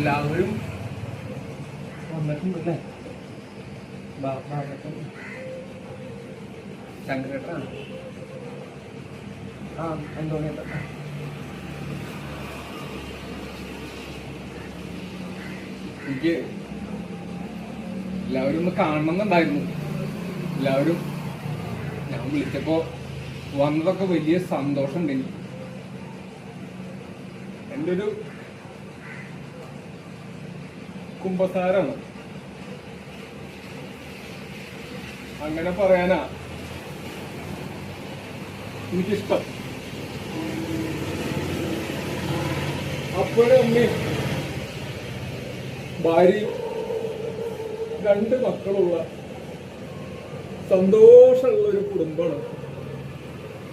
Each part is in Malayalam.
എല്ലാവരും വന്നിട്ടുണ്ടല്ലേ. ശങ്കരേട്ടനാണ്. അന്തോണിയേട്ട. എനിക്ക് എല്ലാവരും ഒന്ന് കാണണമെന്നുണ്ടായിരുന്നു. എല്ലാവരും ഞാൻ വിളിച്ചപ്പോ വന്നതൊക്കെ വലിയ സന്തോഷമുണ്ട്. എനിക്ക് എൻ്റെ ഒരു കുമ്പസാരാണ്, അങ്ങനെ പറയാനാ എനിക്കിഷ്ടം. അപ്പോഴും അമ്മയും ഭാര്യയും 2 മക്കളുള്ള സന്തോഷമുള്ള ഒരു കുടുംബമാണ്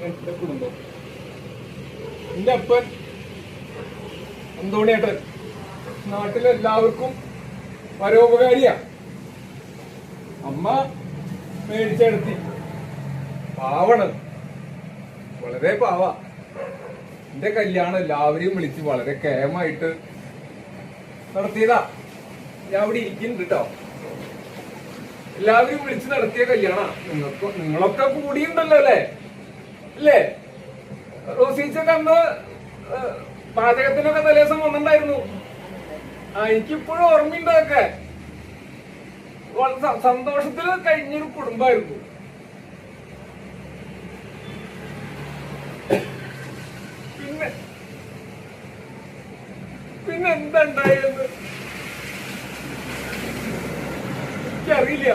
എന്റെ കുടുംബം. എന്റെ അപ്പൻ അന്തോണിയേട്ടൻ നാട്ടിലെല്ലാവർക്കും പരോപകാരിയാ. അമ്മ മേടിച്ചെടുത്തി പാവണ്, വളരെ പാവ. എന്റെ കല്യാണം എല്ലാവരെയും വിളിച്ച് വളരെ കേമായിട്ട് നടത്തിയതാ. ഞാൻ അവിടെ ഇരിക്കുന്നുണ്ട് കേട്ടോ. എല്ലാവരും വിളിച്ച് നടത്തിയ കല്യാണ. നിങ്ങളൊക്കെ കൂടിയുണ്ടല്ലോ അല്ലേ? അല്ലേ? റോസീച്ചൊക്കെ അന്ന് പാചകത്തിനൊക്കെ തലേദിവസം വന്നിട്ടുണ്ടായിരുന്നു. എനിക്കിപ്പോഴും ഓർമ്മയുണ്ടൊക്കെ. സന്തോഷത്തിൽ കഴിഞ്ഞൊരു കുടുംബമായിരുന്നു. പിന്നെ എന്താ ഉണ്ടായെന്ന് എനിക്കറിയില്ല.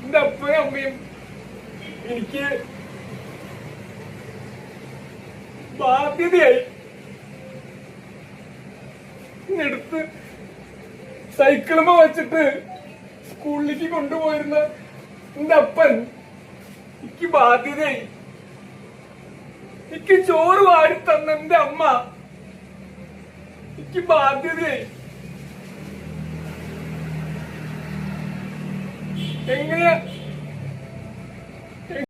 എന്റെ അപ്പയും അമ്മയും എനിക്ക് ബാധ്യതയായി. എടുത്ത് സൈക്കിളുമ വെച്ചിട്ട് സ്കൂളിലേക്ക് കൊണ്ടുപോയിരുന്ന എന്റെ അപ്പൻ എനിക്ക് ബാധ്യതയായി. എനിക്ക് ചോറ് വാരി തന്ന എന്റെ അമ്മ എനിക്ക് ബാധ്യതയായി. എങ്ങനെയാ